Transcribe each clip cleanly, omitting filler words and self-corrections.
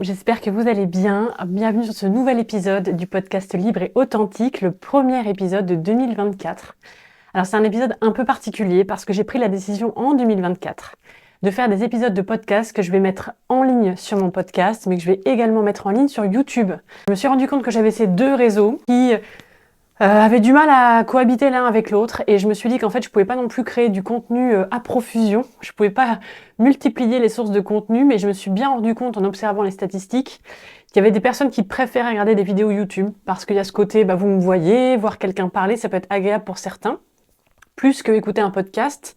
j'espère que vous allez bien. Bienvenue sur ce nouvel épisode du podcast Libre et Authentique, le premier épisode de 2024. Alors c'est un épisode un peu particulier parce que j'ai pris la décision en 2024 de faire des épisodes de podcast que je vais mettre en ligne sur mon podcast, mais que je vais également mettre en ligne sur YouTube. Je me suis rendu compte que j'avais ces deux réseaux qui avaient du mal à cohabiter l'un avec l'autre, et je me suis dit qu'en fait je pouvais pas non plus créer du contenu à profusion, je pouvais pas multiplier les sources de contenu, mais je me suis bien rendu compte en observant les statistiques qu'il y avait des personnes qui préféraient regarder des vidéos YouTube, parce qu'il y a ce côté, vous me voyez, voir quelqu'un parler, ça peut être agréable pour certains, plus que écouter un podcast.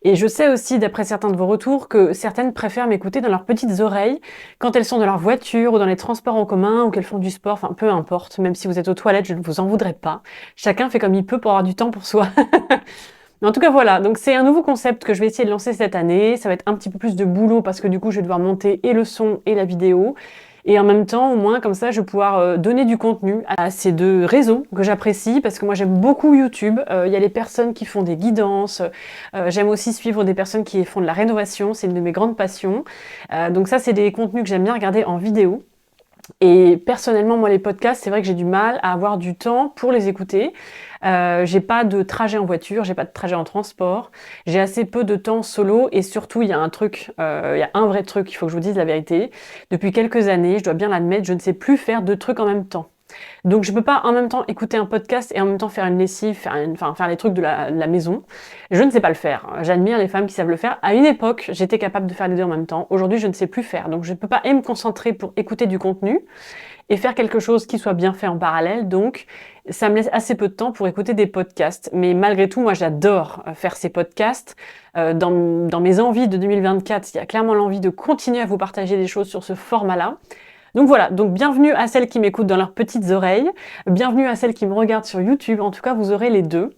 Et je sais aussi, d'après certains de vos retours, que certaines préfèrent m'écouter dans leurs petites oreilles quand elles sont dans leur voiture ou dans les transports en commun ou qu'elles font du sport, enfin peu importe, même si vous êtes aux toilettes, je ne vous en voudrais pas. Chacun fait comme il peut pour avoir du temps pour soi. Mais en tout cas voilà, donc c'est un nouveau concept que je vais essayer de lancer cette année. Ça va être un petit peu plus de boulot parce que du coup je vais devoir monter et le son et la vidéo. Et en même temps, au moins, comme ça, je vais pouvoir donner du contenu à ces deux réseaux que j'apprécie, parce que moi, j'aime beaucoup YouTube. Il y a les personnes qui font des guidances. J'aime aussi suivre des personnes qui font de la rénovation. C'est une de mes grandes passions. Donc ça, c'est des contenus que j'aime bien regarder en vidéo. Et personnellement, moi, les podcasts, c'est vrai que j'ai du mal à avoir du temps pour les écouter. J'ai pas de trajet en voiture, j'ai pas de trajet en transport, j'ai assez peu de temps solo, et surtout, il y a un vrai truc, il faut que je vous dise la vérité. Depuis quelques années, je dois bien l'admettre, je ne sais plus faire deux trucs en même temps. Donc je peux pas en même temps écouter un podcast et en même temps faire une lessive, faire les trucs de la maison. Je ne sais pas le faire. J'admire les femmes qui savent le faire. À une époque, j'étais capable de faire les deux en même temps. Aujourd'hui, je ne sais plus faire. Donc je ne peux pas me concentrer pour écouter du contenu et faire quelque chose qui soit bien fait en parallèle. Donc ça me laisse assez peu de temps pour écouter des podcasts. Mais malgré tout, moi j'adore faire ces podcasts. Dans mes envies de 2024, il y a clairement l'envie de continuer à vous partager des choses sur ce format-là. Donc voilà, donc bienvenue à celles qui m'écoutent dans leurs petites oreilles, bienvenue à celles qui me regardent sur YouTube, en tout cas vous aurez les deux.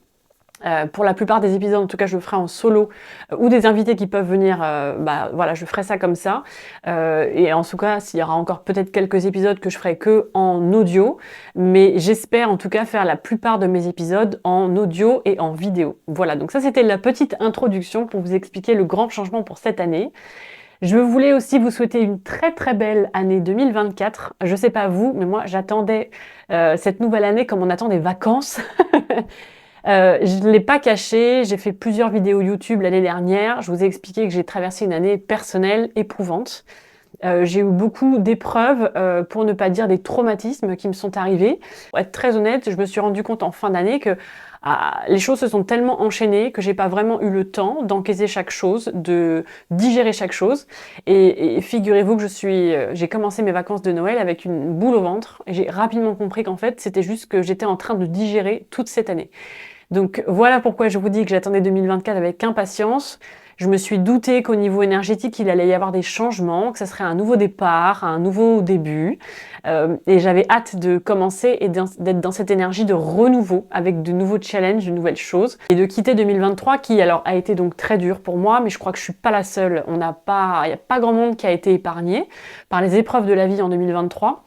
Pour la plupart des épisodes, en tout cas, je le ferai en solo, ou des invités qui peuvent venir, voilà, je ferai ça comme ça. Et en tout cas, s'il y aura encore peut-être quelques épisodes que je ferai que en audio, mais j'espère en tout cas faire la plupart de mes épisodes en audio et en vidéo. Voilà, donc ça c'était la petite introduction pour vous expliquer le grand changement pour cette année. Je voulais aussi vous souhaiter une très très belle année 2024. Je sais pas vous, mais moi j'attendais cette nouvelle année comme on attend des vacances. Je ne l'ai pas caché, j'ai fait plusieurs vidéos YouTube l'année dernière. Je vous ai expliqué que j'ai traversé une année personnelle éprouvante. J'ai eu beaucoup d'épreuves, pour ne pas dire des traumatismes qui me sont arrivés. Pour être très honnête, je me suis rendu compte en fin d'année que les choses se sont tellement enchaînées que j'ai pas vraiment eu le temps d'encaisser chaque chose, de digérer chaque chose. Et figurez-vous que j'ai commencé mes vacances de Noël avec une boule au ventre, et j'ai rapidement compris qu'en fait c'était juste que j'étais en train de digérer toute cette année. Donc voilà pourquoi je vous dis que j'attendais 2024 avec impatience. Je me suis doutée qu'au niveau énergétique, il allait y avoir des changements, que ça serait un nouveau départ, un nouveau début. Et j'avais hâte de commencer et d'être dans cette énergie de renouveau, avec de nouveaux challenges, de nouvelles choses. Et de quitter 2023, qui alors a été donc très dur pour moi, mais je crois que je suis pas la seule. Il n'y a pas grand monde qui a été épargné par les épreuves de la vie en 2023.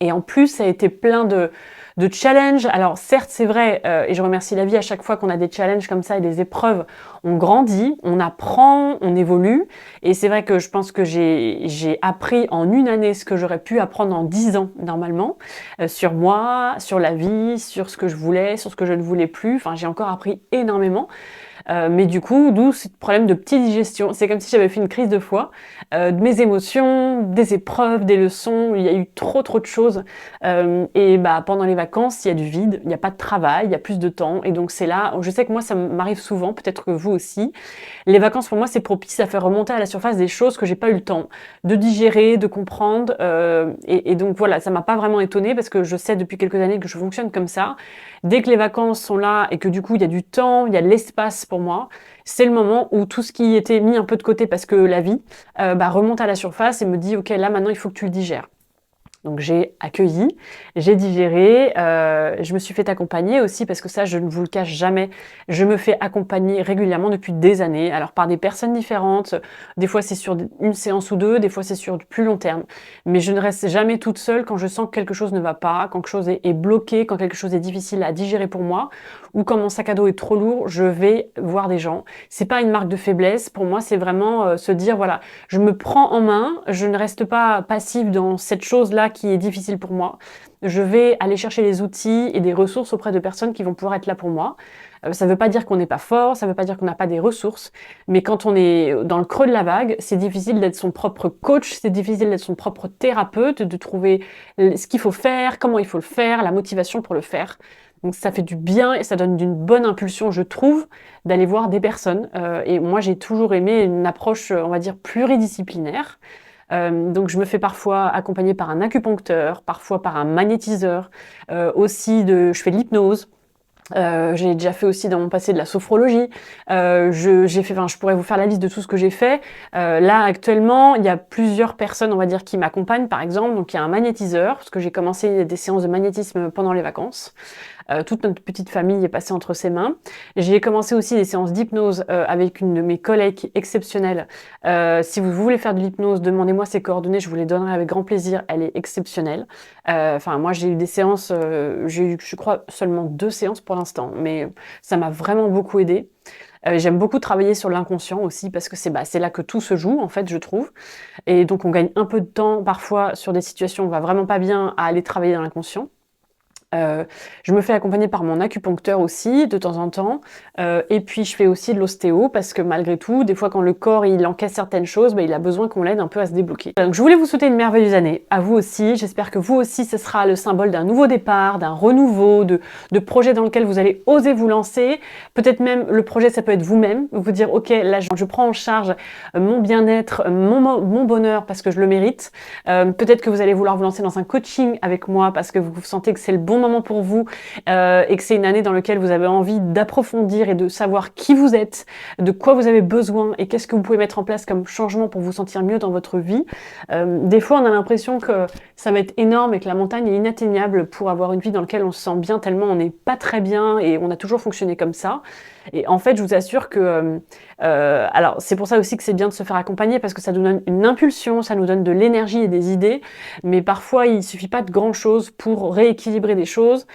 Et en plus, ça a été plein de challenges. Alors certes, c'est vrai, et je remercie la vie à chaque fois qu'on a des challenges comme ça et des épreuves, on grandit, on apprend, on évolue. Et c'est vrai que je pense que j'ai appris en une année ce que j'aurais pu apprendre en 10 ans normalement, sur moi, sur la vie, sur ce que je voulais, sur ce que je ne voulais plus. Enfin, j'ai encore appris énormément. Mais du coup, d'où ce problème de petite digestion. C'est comme si j'avais fait une crise de foie, de mes émotions, des épreuves, des leçons. Il y a eu trop de choses. Et pendant les vacances, il y a du vide, il n'y a pas de travail, il y a plus de temps. Et donc c'est là, je sais que moi ça m'arrive souvent, peut-être que vous aussi. Les vacances pour moi c'est propice à faire remonter à la surface des choses que j'ai pas eu le temps de digérer, de comprendre. Et donc voilà, ça m'a pas vraiment étonnée parce que je sais depuis quelques années que je fonctionne comme ça. Dès que les vacances sont là et que du coup il y a du temps, il y a de l'espace pour moi, c'est le moment où tout ce qui était mis un peu de côté parce que la vie remonte à la surface et me dit ok, là maintenant il faut que tu le digères. Donc j'ai accueilli, j'ai digéré, je me suis fait accompagner aussi parce que ça, je ne vous le cache jamais, je me fais accompagner régulièrement depuis des années, alors par des personnes différentes, des fois c'est sur une séance ou deux, des fois c'est sur du plus long terme, mais je ne reste jamais toute seule quand je sens que quelque chose ne va pas, quand quelque chose est bloqué, quand quelque chose est difficile à digérer pour moi, ou quand mon sac à dos est trop lourd, je vais voir des gens. C'est pas une marque de faiblesse, pour moi c'est vraiment se dire voilà, je me prends en main, je ne reste pas passive dans cette chose-là qui est difficile pour moi. Je vais aller chercher les outils et des ressources auprès de personnes qui vont pouvoir être là pour moi. Ça ne veut pas dire qu'on n'est pas fort, ça ne veut pas dire qu'on n'a pas des ressources, mais quand on est dans le creux de la vague, c'est difficile d'être son propre coach, c'est difficile d'être son propre thérapeute, de trouver ce qu'il faut faire, comment il faut le faire, la motivation pour le faire. Donc ça fait du bien et ça donne d'une bonne impulsion, je trouve, d'aller voir des personnes. Et moi, j'ai toujours aimé une approche, on va dire, pluridisciplinaire. Donc je me fais parfois accompagner par un acupuncteur, parfois par un magnétiseur, je fais de l'hypnose. J'ai déjà fait aussi dans mon passé de la sophrologie. Je pourrais vous faire la liste de tout ce que j'ai fait. Là actuellement, il y a plusieurs personnes, on va dire, qui m'accompagnent, par exemple. Donc il y a un magnétiseur, parce que j'ai commencé des séances de magnétisme pendant les vacances. Toute notre petite famille est passée entre ses mains. J'ai commencé aussi des séances d'hypnose avec une de mes collègues exceptionnelles. Si vous voulez faire de l'hypnose, demandez-moi ses coordonnées, je vous les donnerai avec grand plaisir. Elle est exceptionnelle. Moi, j'ai eu des séances, j'ai eu, je crois, seulement 2 séances pour l'instant, mais ça m'a vraiment beaucoup aidée. J'aime beaucoup travailler sur l'inconscient aussi parce que c'est là que tout se joue, en fait, je trouve. Et donc, on gagne un peu de temps parfois sur des situations où on va vraiment pas bien à aller travailler dans l'inconscient. Je me fais accompagner par mon acupuncteur aussi de temps en temps, et puis je fais aussi de l'ostéo parce que malgré tout, des fois quand le corps il encaisse certaines choses, il a besoin qu'on l'aide un peu à se débloquer. Donc je voulais vous souhaiter une merveilleuse année, à vous aussi. J'espère que vous aussi ce sera le symbole d'un nouveau départ, d'un renouveau, de projets dans lequel vous allez oser vous lancer. Peut-être même le projet ça peut être vous-même, vous dire ok là je prends en charge mon bien-être, mon bonheur parce que je le mérite. Peut-être que vous allez vouloir vous lancer dans un coaching avec moi parce que vous sentez que c'est le bon moment pour vous et que c'est une année dans laquelle vous avez envie d'approfondir et de savoir qui vous êtes, de quoi vous avez besoin et qu'est-ce que vous pouvez mettre en place comme changement pour vous sentir mieux dans votre vie. Des fois, on a l'impression que ça va être énorme et que la montagne est inatteignable pour avoir une vie dans laquelle on se sent bien tellement on n'est pas très bien et on a toujours fonctionné comme ça. Et en fait, je vous assure que... alors, c'est pour ça aussi que c'est bien de se faire accompagner parce que ça nous donne une impulsion, ça nous donne de l'énergie et des idées. Mais parfois, il suffit pas de grand-chose pour rééquilibrer des choses,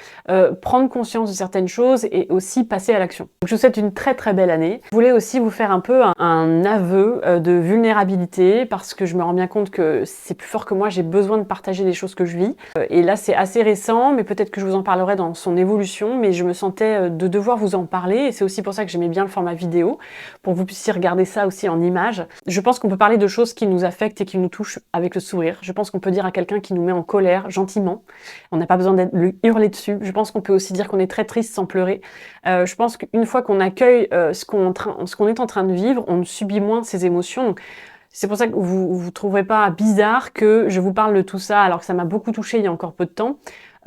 prendre conscience de certaines choses et aussi passer à l'action. Donc, je vous souhaite une très très belle année. Je voulais aussi vous faire un peu un aveu de vulnérabilité parce que je me rends bien compte que c'est plus fort que moi, j'ai besoin de partager des choses que je vis. Et là, c'est assez récent, mais peut-être que je vous en parlerai dans son évolution, mais je me sentais de devoir vous en parler et c'est aussi pour ça que j'aimais bien le format vidéo, pour que vous puissiez regarder ça aussi en images. Je pense qu'on peut parler de choses qui nous affectent et qui nous touchent avec le sourire. Je pense qu'on peut dire à quelqu'un qui nous met en colère gentiment. On n'a pas besoin d'être hurler dessus. Je pense qu'on peut aussi dire qu'on est très triste sans pleurer. Je pense qu'une fois qu'on accueille ce qu'on est en train de vivre, on subit moins ces émotions. Donc, c'est pour ça que vous ne trouverez pas bizarre que je vous parle de tout ça alors que ça m'a beaucoup touchée il y a encore peu de temps.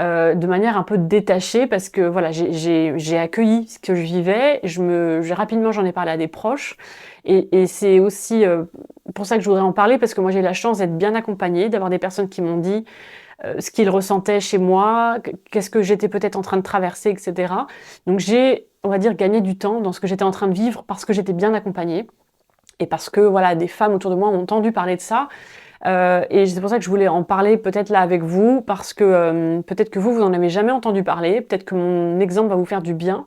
De manière un peu détachée parce que voilà, j'ai accueilli ce que je vivais, rapidement j'en ai parlé à des proches et c'est aussi pour ça que je voudrais en parler parce que moi j'ai la chance d'être bien accompagnée, d'avoir des personnes qui m'ont dit ce qu'ils ressentaient chez moi, qu'est-ce que j'étais peut-être en train de traverser, etc. Donc j'ai, on va dire, gagné du temps dans ce que j'étais en train de vivre parce que j'étais bien accompagnée et parce que voilà, des femmes autour de moi ont entendu parler de ça. Et c'est pour ça que je voulais en parler peut-être là avec vous, parce que peut-être que vous en avez jamais entendu parler, peut-être que mon exemple va vous faire du bien.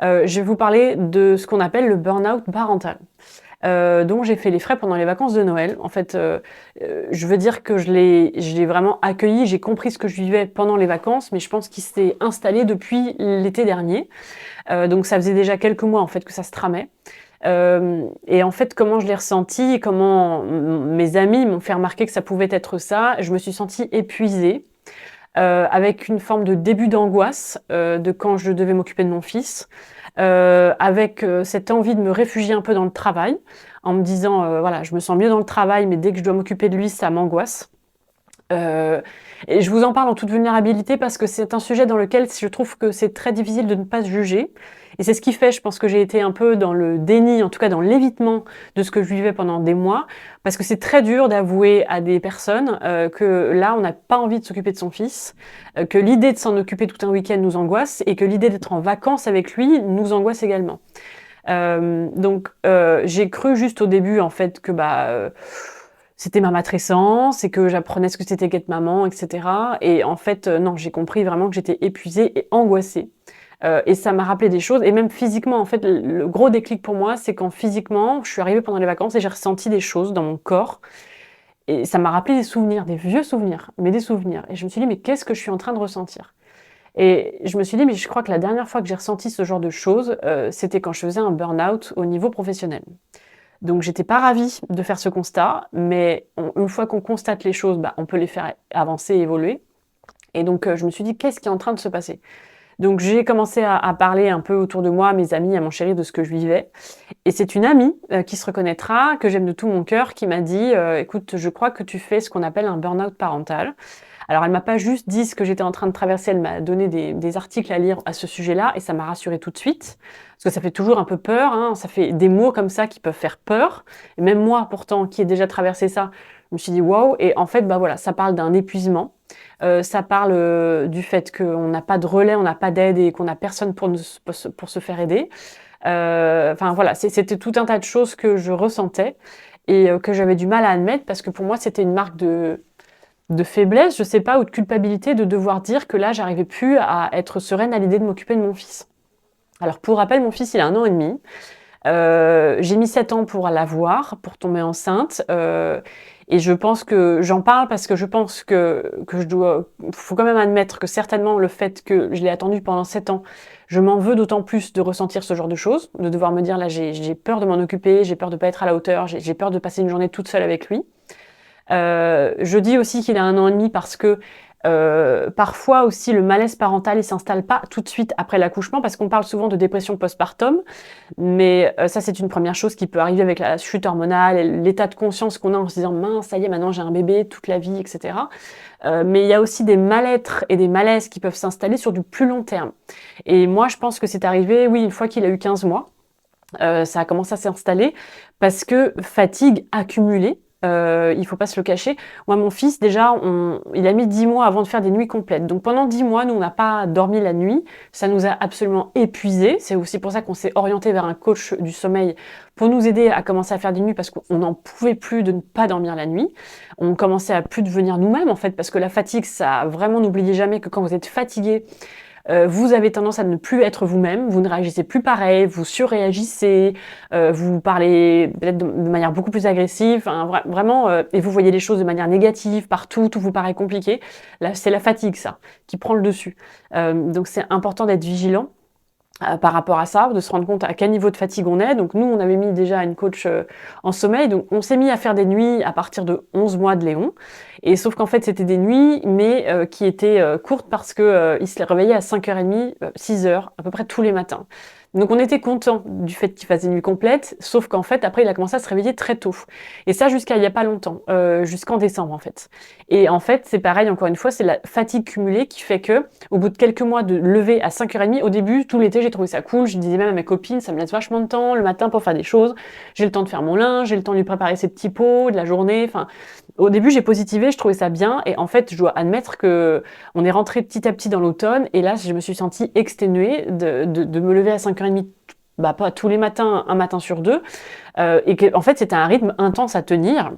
Je vais vous parler de ce qu'on appelle le burn-out parental, dont j'ai fait les frais pendant les vacances de Noël. En fait, je veux dire que je l'ai vraiment accueilli, j'ai compris ce que je vivais pendant les vacances, mais je pense qu'il s'est installé depuis l'été dernier. Donc ça faisait déjà quelques mois en fait que ça se tramait. Et en fait, comment je l'ai ressenti, comment mes amis m'ont fait remarquer que ça pouvait être ça, je me suis sentie épuisée, avec une forme de début d'angoisse de quand je devais m'occuper de mon fils, avec cette envie de me réfugier un peu dans le travail, en me disant, voilà, je me sens mieux dans le travail, mais dès que je dois m'occuper de lui, ça m'angoisse. Et je vous en parle en toute vulnérabilité parce que c'est un sujet dans lequel je trouve que c'est très difficile de ne pas se juger. Et c'est ce qui fait, je pense que j'ai été un peu dans le déni, en tout cas dans l'évitement de ce que je vivais pendant des mois, parce que c'est très dur d'avouer à des personnes que là, on n'a pas envie de s'occuper de son fils, que l'idée de s'en occuper tout un week-end nous angoisse, et que l'idée d'être en vacances avec lui nous angoisse également. J'ai cru juste au début en fait que c'était ma matrescence et que j'apprenais ce que c'était qu'être maman, etc. Et en fait, non, j'ai compris vraiment que j'étais épuisée et angoissée. Et ça m'a rappelé des choses, et même physiquement, en fait, le gros déclic pour moi, c'est quand physiquement, je suis arrivée pendant les vacances et j'ai ressenti des choses dans mon corps. Et ça m'a rappelé des souvenirs, des vieux souvenirs, mais des souvenirs. Et je me suis dit, mais qu'est-ce que je suis en train de ressentir? Et je me suis dit, mais je crois que la dernière fois que j'ai ressenti ce genre de choses, c'était quand je faisais un burn-out au niveau professionnel. Donc j'étais pas ravie de faire ce constat, mais une fois qu'on constate les choses, on peut les faire avancer, évoluer. Et donc je me suis dit, qu'est-ce qui est en train de se passer? Donc j'ai commencé à parler un peu autour de moi, à mes amis, à mon chéri, de ce que je vivais. Et c'est une amie qui se reconnaîtra, que j'aime de tout mon cœur, qui m'a dit écoute, je crois que tu fais ce qu'on appelle un burn-out parental. Alors elle m'a pas juste dit ce que j'étais en train de traverser, elle m'a donné des articles à lire à ce sujet-là, et ça m'a rassurée tout de suite, parce que ça fait toujours un peu peur, hein, ça fait des mots comme ça qui peuvent faire peur. Et même moi, pourtant, qui ai déjà traversé ça, je me suis dit waouh. Et en fait, voilà, ça parle d'un épuisement. Ça parle du fait qu'on n'a pas de relais, on n'a pas d'aide et qu'on n'a personne pour se faire aider. Enfin voilà, c'était tout un tas de choses que je ressentais et que j'avais du mal à admettre parce que pour moi c'était une marque de faiblesse, je sais pas, ou de culpabilité de devoir dire que là j'arrivais plus à être sereine à l'idée de m'occuper de mon fils. Alors pour rappel, mon fils il a 1 an et demi. J'ai mis 7 ans pour l'avoir, pour tomber enceinte. Et je pense que j'en parle parce que je pense que faut quand même admettre que certainement le fait que je l'ai attendu pendant 7 ans, je m'en veux d'autant plus de ressentir ce genre de choses, de devoir me dire là j'ai peur de m'en occuper, j'ai peur de pas être à la hauteur, j'ai peur de passer une journée toute seule avec lui. Je dis aussi qu'il a 1 an et demi parce que parfois aussi le malaise parental il s'installe pas tout de suite après l'accouchement parce qu'on parle souvent de dépression postpartum, mais ça c'est une première chose qui peut arriver avec la chute hormonale, l'état de conscience qu'on a en se disant mince ça y est maintenant j'ai un bébé toute la vie, etc. Mais il y a aussi des mal-être et des malaises qui peuvent s'installer sur du plus long terme. Et moi je pense que c'est arrivé, oui, une fois qu'il a eu 15 mois, ça a commencé à s'installer parce que fatigue accumulée. Il faut pas se le cacher. Moi, mon fils, déjà, il a mis 10 mois avant de faire des nuits complètes. Donc pendant 10 mois, nous, on n'a pas dormi la nuit. Ça nous a absolument épuisés. C'est aussi pour ça qu'on s'est orienté vers un coach du sommeil pour nous aider à commencer à faire des nuits parce qu'on n'en pouvait plus de ne pas dormir la nuit. On commençait à plus devenir nous-mêmes, en fait, parce que la fatigue, ça, vraiment, n'oubliez jamais que quand vous êtes fatigué, vous avez tendance à ne plus être vous-même, vous ne réagissez plus pareil, vous surréagissez, vous parlez peut-être de manière beaucoup plus agressive, hein, vraiment, et vous voyez les choses de manière négative partout, tout vous paraît compliqué. Là, c'est la fatigue, ça, qui prend le dessus. Donc c'est important d'être vigilant par rapport à ça, de se rendre compte à quel niveau de fatigue on est. Donc nous, on avait mis déjà une coach en sommeil, donc on s'est mis à faire des nuits à partir de 11 mois de Léon. Et sauf qu'en fait, c'était des nuits, mais qui étaient courtes parce que il se réveillait à 5h30, 6h, à peu près tous les matins. Donc on était content du fait qu'il fasse des nuits complètes, sauf qu'en fait, après, il a commencé à se réveiller très tôt. Et ça, jusqu'à il y a pas longtemps, jusqu'en décembre, en fait. Et en fait, c'est pareil, encore une fois, c'est la fatigue cumulée qui fait que, au bout de quelques mois de lever à 5h30, au début, tout l'été, j'ai trouvé ça cool. Je disais même à mes copines, ça me laisse vachement de temps le matin pour faire des choses. J'ai le temps de faire mon linge, j'ai le temps de lui préparer ses petits pots de la journée. Enfin, au début, j'ai positivé, je trouvais ça bien. Et en fait, je dois admettre que on est rentré petit à petit dans l'automne. Et là, je me suis sentie exténuée de me lever à 5h30, pas tous les matins, un matin sur deux. Et que, en fait, c'était un rythme intense à tenir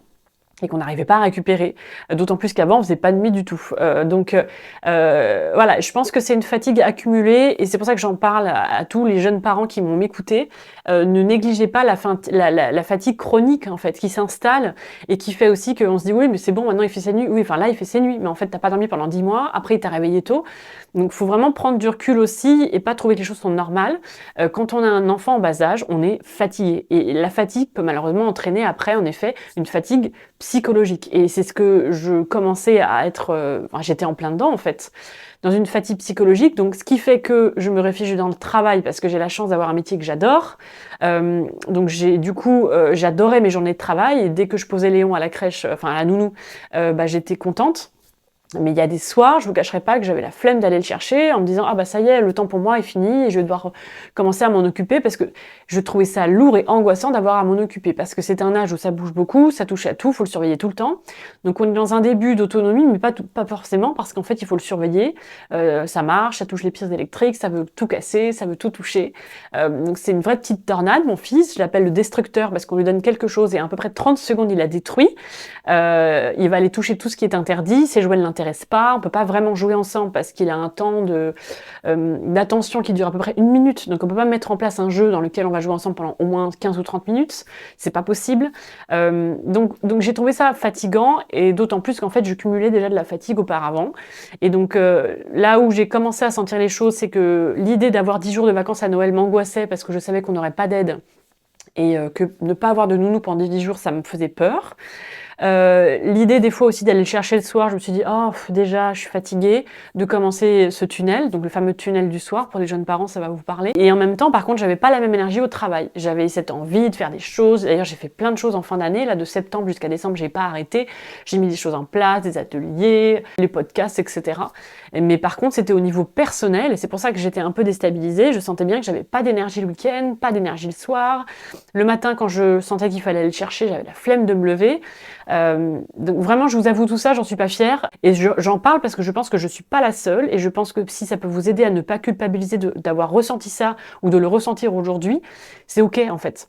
et qu'on n'arrivait pas à récupérer. D'autant plus qu'avant, on faisait pas de nuit du tout. Voilà, je pense que c'est une fatigue accumulée et c'est pour ça que j'en parle à tous les jeunes parents qui vont m'écouter. Ne négligez pas la fatigue chronique, en fait, qui s'installe et qui fait aussi qu'on se dit oui, mais c'est bon, maintenant il fait ses nuits. Oui, enfin là, il fait ses nuits, mais en fait, t'as pas dormi pendant 10 mois. Après, il t'a réveillé tôt. Donc, faut vraiment prendre du recul aussi et pas trouver que les choses sont normales. Quand on a un enfant en bas âge, on est fatigué. Et la fatigue peut malheureusement entraîner après, en effet, une fatigue psychologique. Et c'est ce que je commençais à être... j'étais en plein dedans, en fait, dans une fatigue psychologique. Donc, ce qui fait que je me réfugie dans le travail parce que j'ai la chance d'avoir un métier que j'adore. Donc, j'adorais mes journées de travail. Et dès que je posais Léon à la crèche, enfin à la nounou, j'étais contente. Mais il y a des soirs, je vous cacherai pas que j'avais la flemme d'aller le chercher en me disant: «Ah bah ça y est, le temps pour moi est fini et je vais devoir commencer à m'en occuper», parce que je trouvais ça lourd et angoissant d'avoir à m'en occuper. Parce que c'est un âge où ça bouge beaucoup, ça touche à tout, faut le surveiller tout le temps. Donc on est dans un début d'autonomie, mais pas forcément, parce qu'en fait il faut le surveiller. Ça marche, ça touche les prises électriques, ça veut tout casser, ça veut tout toucher. Donc c'est une vraie petite tornade. Mon fils, je l'appelle le destructeur parce qu'on lui donne quelque chose et à peu près 30 secondes il la détruit. Il va aller toucher tout ce qui est interdit, ses jouets ne l'intéressent pas, on peut pas vraiment jouer ensemble parce qu'il a un temps d'attention qui dure à peu près 1 minute, donc on peut pas mettre en place un jeu dans lequel on va jouer ensemble pendant au moins 15 ou 30 minutes, c'est pas possible. Donc j'ai trouvé ça fatigant, et d'autant plus qu'en fait je cumulais déjà de la fatigue auparavant. Et donc là où j'ai commencé à sentir les choses, c'est que l'idée d'avoir 10 jours de vacances à Noël m'angoissait parce que je savais qu'on n'aurait pas d'aide, et que ne pas avoir de nounou pendant 10 jours, ça me faisait peur. L'idée des fois aussi d'aller le chercher le soir, je me suis dit: «Oh déjà je suis fatiguée», de commencer ce tunnel, donc le fameux tunnel du soir, pour les jeunes parents ça va vous parler. Et en même temps par contre j'avais pas la même énergie au travail. J'avais cette envie de faire des choses, d'ailleurs j'ai fait plein de choses en fin d'année, là de septembre jusqu'à décembre j'ai pas arrêté. J'ai mis des choses en place, des ateliers, les podcasts, etc. Mais par contre c'était au niveau personnel, et c'est pour ça que j'étais un peu déstabilisée. Je sentais bien que j'avais pas d'énergie le week-end, pas d'énergie le soir. Le matin quand je sentais qu'il fallait aller le chercher, j'avais la flemme de me lever. Donc vraiment, je vous avoue tout ça, j'en suis pas fière. Et j'en parle parce que je pense que je suis pas la seule. Et je pense que si ça peut vous aider à ne pas culpabiliser d'avoir ressenti ça ou de le ressentir aujourd'hui, c'est ok en fait.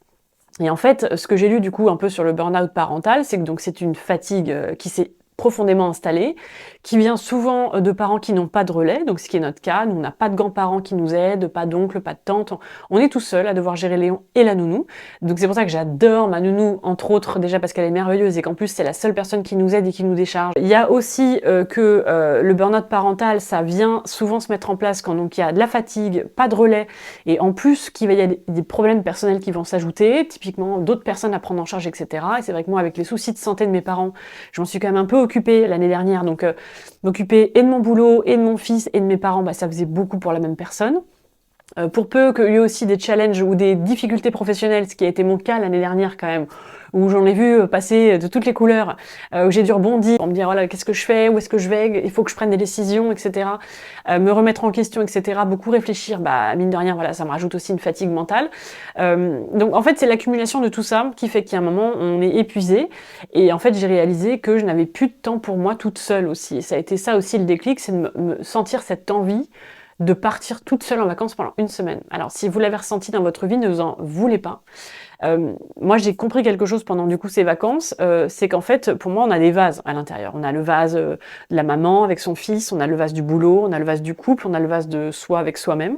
Et en fait, ce que j'ai lu du coup un peu sur le burn-out parental, c'est que donc c'est une fatigue qui s'est profondément installée, qui vient souvent de parents qui n'ont pas de relais, donc ce qui est notre cas. Nous, on n'a pas de grands-parents qui nous aident, pas d'oncles, pas de tantes. On est tout seul à devoir gérer Léon et la nounou. Donc c'est pour ça que j'adore ma nounou, entre autres, déjà parce qu'elle est merveilleuse et qu'en plus c'est la seule personne qui nous aide et qui nous décharge. Il y a aussi que le burn-out parental, ça vient souvent se mettre en place quand donc il y a de la fatigue, pas de relais, et en plus qu'il y a des problèmes personnels qui vont s'ajouter, typiquement d'autres personnes à prendre en charge, etc. Et c'est vrai que moi, avec les soucis de santé de mes parents, je m'en suis quand même un peu occupée l'année dernière, donc m'occuper et de mon boulot et de mon fils et de mes parents, bah, ça faisait beaucoup pour la même personne. Pour peu qu'il y ait aussi des challenges ou des difficultés professionnelles, ce qui a été mon cas l'année dernière quand même, où j'en ai vu passer de toutes les couleurs, où j'ai dû rebondir pour me dire voilà, qu'est-ce que je fais, où est-ce que je vais, il faut que je prenne des décisions, etc. Me remettre en question, etc. Beaucoup réfléchir, bah mine de rien, voilà, ça me rajoute aussi une fatigue mentale. Donc en fait, c'est l'accumulation de tout ça qui fait qu'à un moment, on est épuisé. Et en fait, j'ai réalisé que je n'avais plus de temps pour moi toute seule aussi. Et ça a été ça aussi le déclic, c'est de me sentir cette envie de partir toute seule en vacances pendant 1 semaine. Alors, si vous l'avez ressenti dans votre vie, ne vous en voulez pas. Moi, j'ai compris quelque chose pendant du coup ces vacances, c'est qu'en fait, pour moi, on a des vases à l'intérieur. On a le vase de la maman avec son fils, on a le vase du boulot, on a le vase du couple, on a le vase de soi avec soi-même,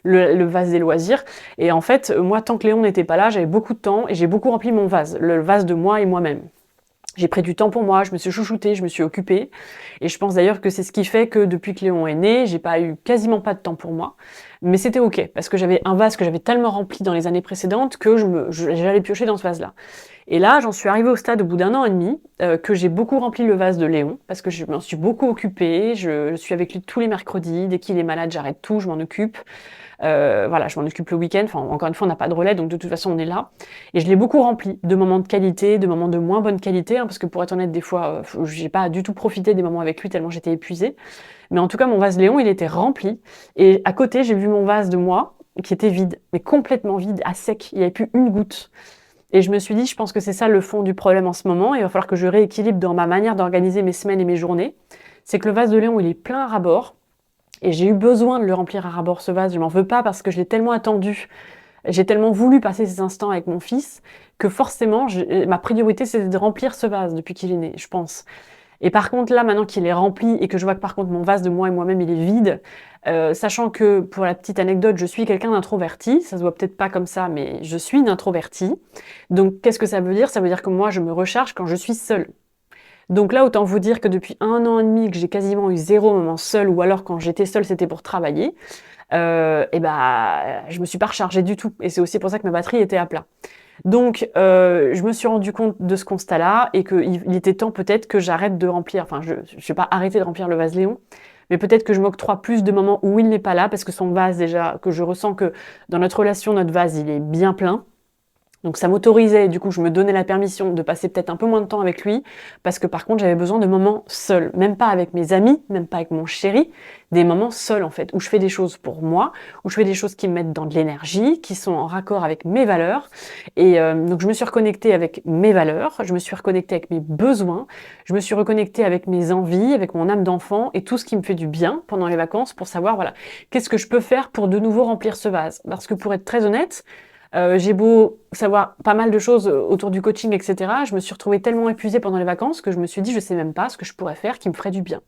le vase des loisirs. Et en fait, moi, tant que Léon n'était pas là, j'avais beaucoup de temps et j'ai beaucoup rempli mon vase, le vase de moi et moi-même. J'ai pris du temps pour moi, je me suis chouchoutée, je me suis occupée. Et je pense d'ailleurs que c'est ce qui fait que depuis que Léon est né, j'ai pas eu quasiment pas de temps pour moi. Mais c'était ok, parce que j'avais un vase que j'avais tellement rempli dans les années précédentes que j'allais piocher dans ce vase-là. Et là, j'en suis arrivée au stade au bout d'1 an et demi, que j'ai beaucoup rempli le vase de Léon, parce que je m'en suis beaucoup occupée, je suis avec lui tous les mercredis, dès qu'il est malade, j'arrête tout, je m'en occupe. Voilà, je m'en occupe le week-end. Enfin, encore une fois, on n'a pas de relais, donc de toute façon, on est là. Et je l'ai beaucoup rempli de moments de qualité, de moments de moins bonne qualité, hein, parce que pour être honnête, des fois, j'ai pas du tout profité des moments avec lui tellement j'étais épuisée. Mais en tout cas, mon vase Léon, il était rempli. Et à côté, j'ai vu mon vase de moi, qui était vide, mais complètement vide, à sec. Il n'y avait plus une goutte. Et je me suis dit, je pense que c'est ça le fond du problème en ce moment. Il va falloir que je rééquilibre dans ma manière d'organiser mes semaines et mes journées. C'est que le vase de Léon, il est plein à ras-bord. Et j'ai eu besoin de le remplir à ras-bord, ce vase. Je m'en veux pas parce que je l'ai tellement attendu. J'ai tellement voulu passer ces instants avec mon fils que forcément, ma priorité, c'était de remplir ce vase depuis qu'il est né, je pense. Et par contre, là, maintenant qu'il est rempli et que je vois que par contre mon vase de moi et moi-même, il est vide, sachant que, pour la petite anecdote, je suis quelqu'un d'introverti, ça se voit peut-être pas comme ça, mais je suis une introvertie. Donc, qu'est-ce que ça veut dire? Ça veut dire que moi, je me recharge quand je suis seule. Donc là, autant vous dire que depuis 1 an et demi que j'ai quasiment eu 0 moment seul, ou alors quand j'étais seule, c'était pour travailler, et bah, je me suis pas rechargée du tout. Et c'est aussi pour ça que ma batterie était à plat. Donc, je me suis rendu compte de ce constat-là et qu'il était temps peut-être que j'arrête de remplir, enfin, je vais pas arrêter de remplir le vase Léon, mais peut-être que je m'octroie plus de moments où il n'est pas là, parce que son vase déjà, que je ressens que dans notre relation, notre vase, il est bien plein. Donc ça m'autorisait, du coup, je me donnais la permission de passer peut-être un peu moins de temps avec lui, parce que par contre, j'avais besoin de moments seuls, même pas avec mes amis, même pas avec mon chéri, des moments seuls en fait, où je fais des choses pour moi, où je fais des choses qui me mettent dans de l'énergie, qui sont en raccord avec mes valeurs. Et donc je me suis reconnectée avec mes valeurs, je me suis reconnectée avec mes besoins, je me suis reconnectée avec mes envies, avec mon âme d'enfant et tout ce qui me fait du bien pendant les vacances pour savoir, voilà, qu'est-ce que je peux faire pour de nouveau remplir ce vase. Parce que pour être très honnête, j'ai beau savoir pas mal de choses autour du coaching, etc. Je me suis retrouvée tellement épuisée pendant les vacances que je me suis dit, je sais même pas ce que je pourrais faire qui me ferait du bien.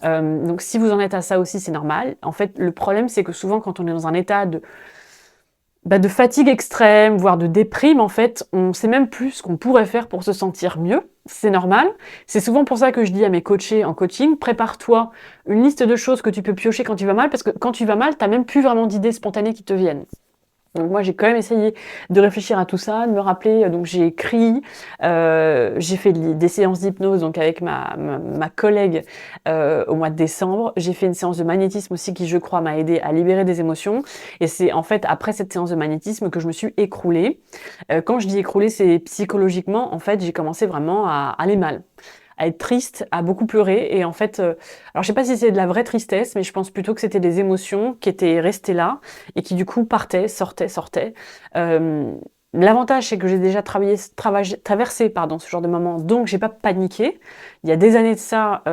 Donc si vous en êtes à ça aussi, c'est normal. En fait, le problème, c'est que souvent, quand on est dans un état de fatigue extrême, voire de déprime, en fait, on sait même plus ce qu'on pourrait faire pour se sentir mieux. C'est normal. C'est souvent pour ça que je dis à mes coachés en coaching, prépare-toi une liste de choses que tu peux piocher quand tu vas mal, parce que quand tu vas mal, t'as même plus vraiment d'idées spontanées qui te viennent. Donc moi, j'ai quand même essayé de réfléchir à tout ça, de me rappeler. Donc j'ai écrit, j'ai fait des séances d'hypnose donc avec ma collègue au mois de décembre. J'ai fait une séance de magnétisme aussi qui, je crois, m'a aidé à libérer des émotions. Et c'est en fait après cette séance de magnétisme que je me suis écroulée. Quand je dis écroulée, c'est psychologiquement. En fait, j'ai commencé vraiment à aller mal, à être triste, à beaucoup pleurer. Et en fait, alors je sais pas si c'est de la vraie tristesse, mais je pense plutôt que c'était des émotions qui étaient restées là et qui du coup partaient, sortaient. Euh, L'avantage, c'est que j'ai déjà traversé ce genre de moment, donc j'ai pas paniqué. Il y a des années de ça,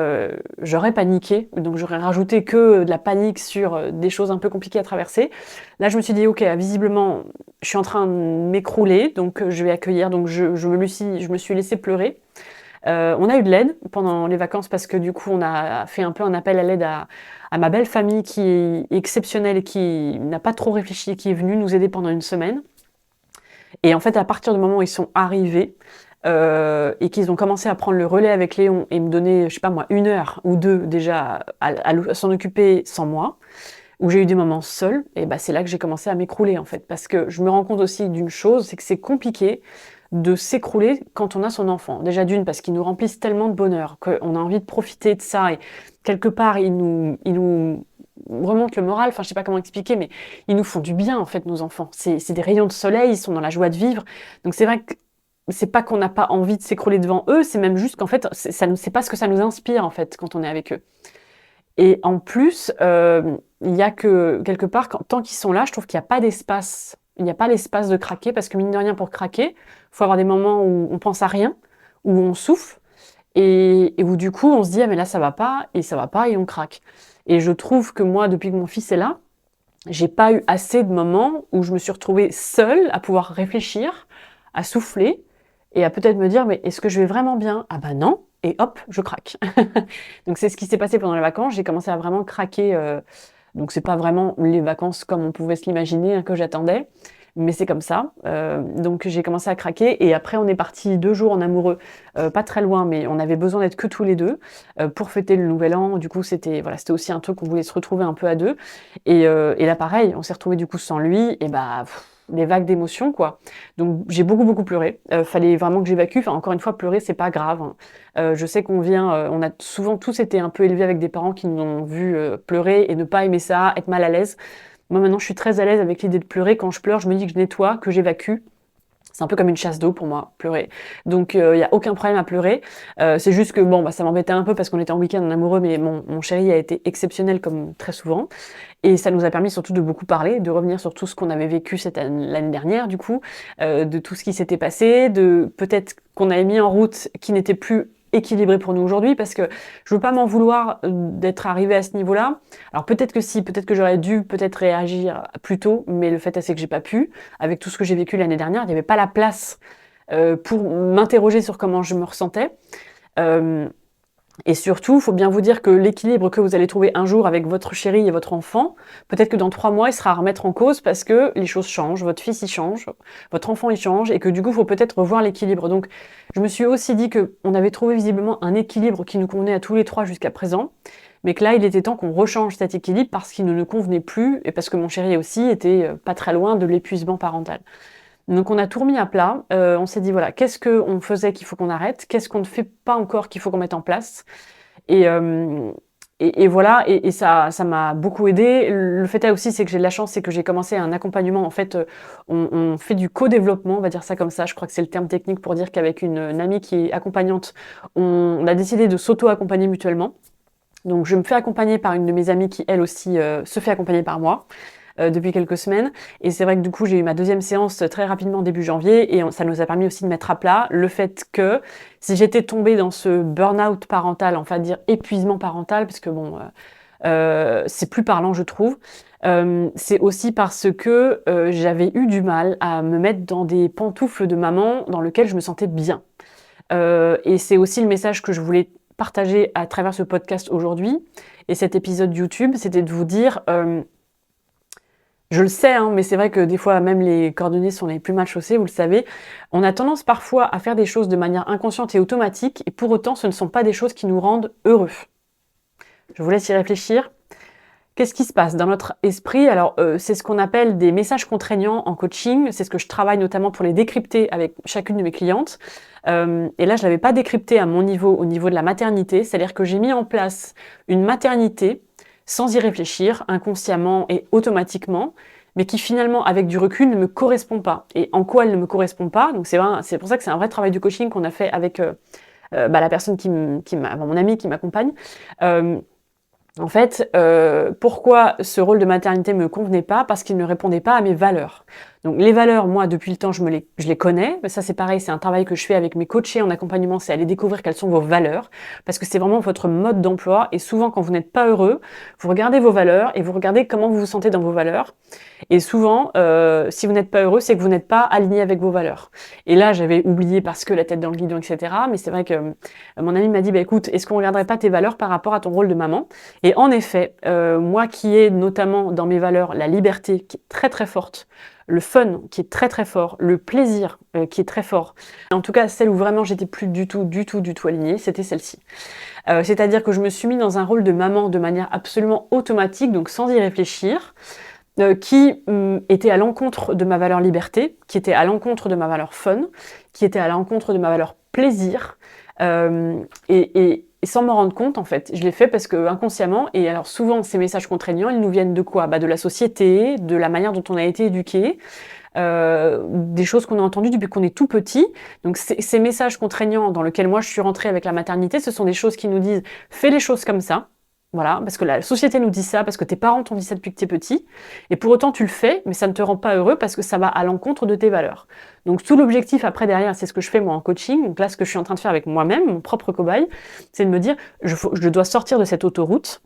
j'aurais paniqué, donc j'aurais rajouté que de la panique sur des choses un peu compliquées à traverser. Là, je me suis dit, ok, visiblement, je suis en train de m'écrouler, donc je vais accueillir, donc je me suis laissé pleurer. On a eu de l'aide pendant les vacances parce que du coup, on a fait un peu un appel à l'aide à ma belle famille qui est exceptionnelle et qui n'a pas trop réfléchi et qui est venue nous aider pendant une semaine. Et en fait, à partir du moment où ils sont arrivés et qu'ils ont commencé à prendre le relais avec Léon et me donner, je sais pas moi, 1 heure ou 2 déjà à s'en occuper sans moi, où j'ai eu des moments seuls, et bah c'est là que j'ai commencé à m'écrouler en fait. Parce que je me rends compte aussi d'une chose, c'est que c'est compliqué de s'écrouler quand on a son enfant. Déjà d'une, parce qu'ils nous remplissent tellement de bonheur, qu'on a envie de profiter de ça, et quelque part, ils nous remontent le moral, enfin je sais pas comment expliquer, mais ils nous font du bien en fait, nos enfants. C'est des rayons de soleil, ils sont dans la joie de vivre. Donc c'est vrai que c'est pas qu'on n'a pas envie de s'écrouler devant eux, c'est même juste qu'en fait, c'est pas ce que ça nous inspire en fait quand on est avec eux. Et en plus, il y a que quelque part, tant qu'ils sont là, je trouve qu'il n'y a pas d'espace. Il n'y a pas l'espace de craquer parce que mine de rien, pour craquer, il faut avoir des moments où on pense à rien, où on souffle et où du coup on se dit ah mais là ça va pas et on craque. Et je trouve que moi, depuis que mon fils est là, j'ai pas eu assez de moments où je me suis retrouvée seule à pouvoir réfléchir, à souffler et à peut-être me dire mais est-ce que je vais vraiment bien? Ah bah non, et hop, je craque. Donc c'est ce qui s'est passé pendant les vacances, j'ai commencé à vraiment craquer. Donc c'est pas vraiment les vacances comme on pouvait se l'imaginer hein, que j'attendais, mais c'est comme ça. Donc j'ai commencé à craquer et après on est parti 2 jours en amoureux, pas très loin, mais on avait besoin d'être que tous les deux pour fêter le nouvel an. Du coup c'était voilà, c'était aussi un truc qu'on voulait se retrouver un peu à deux. Et là pareil, on s'est retrouvés du coup sans lui et bah des vagues d'émotions quoi. Donc j'ai beaucoup pleuré. Fallait vraiment que j'évacue. Enfin encore une fois pleurer c'est pas grave, hein. Je sais qu'on vient, on a souvent tous été un peu élevés avec des parents qui nous ont vu pleurer et ne pas aimer ça, être mal à l'aise. Moi maintenant je suis très à l'aise avec l'idée de pleurer. Quand je pleure, je me dis que je nettoie, que j'évacue. C'est un peu comme une chasse d'eau pour moi, pleurer. Donc il n'y a aucun problème à pleurer. C'est juste que bon, bah, ça m'embêtait un peu parce qu'on était en week-end en amoureux, mais mon chéri a été exceptionnel comme très souvent. Et ça nous a permis surtout de beaucoup parler, de revenir sur tout ce qu'on avait vécu l'année dernière, du coup, de tout ce qui s'était passé, de peut-être qu'on avait mis en route qui n'était plus équilibré pour nous aujourd'hui, parce que je veux pas m'en vouloir d'être arrivé à ce niveau-là. Alors peut-être que si, peut-être que j'aurais dû peut-être réagir plus tôt, mais le fait c'est que j'ai pas pu. Avec tout ce que j'ai vécu l'année dernière, il n'y avait pas la place pour m'interroger sur comment je me ressentais. Euh, et surtout, il faut bien vous dire que l'équilibre que vous allez trouver un jour avec votre chéri et votre enfant, peut-être que dans 3 mois, il sera à remettre en cause parce que les choses changent, votre fils il change, votre enfant il change, et que du coup, il faut peut-être revoir l'équilibre. Donc, je me suis aussi dit qu'on avait trouvé visiblement un équilibre qui nous convenait à tous les trois jusqu'à présent, mais que là, il était temps qu'on rechange cet équilibre parce qu'il ne nous convenait plus, et parce que mon chéri aussi était pas très loin de l'épuisement parental. Donc on a tout remis à plat, on s'est dit voilà, qu'est-ce qu'on faisait qu'il faut qu'on arrête, qu'est-ce qu'on ne fait pas encore qu'il faut qu'on mette en place. Et, et voilà, et ça m'a beaucoup aidée. Le fait est aussi, c'est que j'ai de la chance, c'est que j'ai commencé un accompagnement. En fait, on fait du co-développement, on va dire ça comme ça. Je crois que c'est le terme technique pour dire qu'avec une amie qui est accompagnante, on a décidé de s'auto-accompagner mutuellement. Donc je me fais accompagner par une de mes amies qui, elle aussi, se fait accompagner par moi depuis quelques semaines. Et c'est vrai que du coup, j'ai eu ma deuxième séance très rapidement début janvier et ça nous a permis aussi de mettre à plat le fait que si j'étais tombée dans ce burn-out parental, enfin dire épuisement parental, parce que bon, c'est plus parlant, je trouve. C'est aussi parce que j'avais eu du mal à me mettre dans des pantoufles de maman dans lesquelles je me sentais bien. Et c'est aussi le message que je voulais partager à travers ce podcast aujourd'hui et cet épisode YouTube, c'était de vous dire, je le sais, hein, mais c'est vrai que des fois, même les cordonniers sont les plus mal chaussés, vous le savez. On a tendance parfois à faire des choses de manière inconsciente et automatique, et pour autant, ce ne sont pas des choses qui nous rendent heureux. Je vous laisse y réfléchir. Qu'est-ce qui se passe dans notre esprit? Alors, c'est ce qu'on appelle des messages contraignants en coaching. C'est ce que je travaille notamment pour les décrypter avec chacune de mes clientes. Et là, je l'avais pas décrypté à mon niveau, au niveau de la maternité. C'est-à-dire que j'ai mis en place une maternité sans y réfléchir, inconsciemment et automatiquement, mais qui finalement, avec du recul, ne me correspond pas. Et en quoi elle ne me correspond pas? Donc c'est pour ça que c'est un vrai travail de coaching qu'on a fait avec la personne mon amie qui m'accompagne. En fait, pourquoi ce rôle de maternité me convenait pas? Parce qu'il ne répondait pas à mes valeurs. Donc les valeurs, moi, depuis le temps, je les connais. Mais ça, c'est pareil, c'est un travail que je fais avec mes coachés en accompagnement, c'est aller découvrir quelles sont vos valeurs, parce que c'est vraiment votre mode d'emploi. Et souvent, quand vous n'êtes pas heureux, vous regardez vos valeurs et vous regardez comment vous vous sentez dans vos valeurs. Et souvent, si vous n'êtes pas heureux, c'est que vous n'êtes pas aligné avec vos valeurs. Et là, j'avais oublié parce que la tête dans le guidon, etc. Mais c'est vrai que mon ami m'a dit, bah, écoute, est-ce qu'on regarderait pas tes valeurs par rapport à ton rôle de maman? Et en effet, moi qui ai notamment dans mes valeurs la liberté qui est très très forte, le fun qui est très très fort, le plaisir qui est très fort. En tout cas, celle où vraiment j'étais plus du tout alignée, c'était celle-ci. C'est-à-dire que je me suis mis dans un rôle de maman de manière absolument automatique, donc sans y réfléchir, qui était à l'encontre de ma valeur liberté, qui était à l'encontre de ma valeur fun, qui était à l'encontre de ma valeur plaisir, et sans m'en rendre compte, en fait. Je l'ai fait parce que inconsciemment, et alors souvent ces messages contraignants, ils nous viennent de quoi? De la société, de la manière dont on a été éduqué, des choses qu'on a entendues depuis qu'on est tout petit. Donc ces messages contraignants dans lesquels moi je suis rentrée avec la maternité, ce sont des choses qui nous disent « fais les choses comme ça ». Voilà, parce que la société nous dit ça, parce que tes parents t'ont dit ça depuis que t'es petit, et pour autant tu le fais, mais ça ne te rend pas heureux parce que ça va à l'encontre de tes valeurs. Donc tout l'objectif après derrière, c'est ce que je fais moi en coaching, donc là ce que je suis en train de faire avec moi-même, mon propre cobaye, c'est de me dire, je dois sortir de cette autoroute,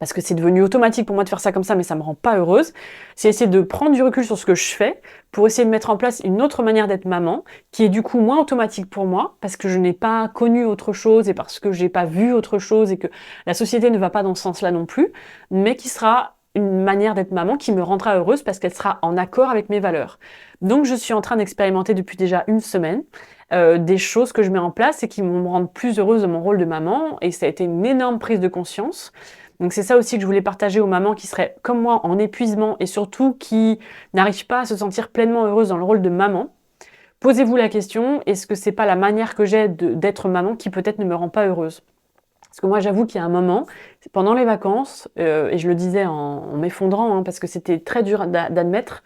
parce que c'est devenu automatique pour moi de faire ça comme ça, mais ça me rend pas heureuse, c'est essayer de prendre du recul sur ce que je fais, pour essayer de mettre en place une autre manière d'être maman, qui est du coup moins automatique pour moi, parce que je n'ai pas connu autre chose, et parce que j'ai pas vu autre chose, et que la société ne va pas dans ce sens-là non plus, mais qui sera une manière d'être maman qui me rendra heureuse, parce qu'elle sera en accord avec mes valeurs. Donc je suis en train d'expérimenter depuis déjà une semaine, des choses que je mets en place et qui vont me rendre plus heureuse de mon rôle de maman, et ça a été une énorme prise de conscience. Donc c'est ça aussi que je voulais partager aux mamans qui seraient comme moi en épuisement et surtout qui n'arrivent pas à se sentir pleinement heureuses dans le rôle de maman. Posez-vous la question, est-ce que c'est pas la manière que j'ai d'être maman qui peut-être ne me rend pas heureuse? Parce que moi j'avoue qu'il y a un moment, pendant les vacances, et je le disais en m'effondrant, hein, parce que c'était très dur d'admettre,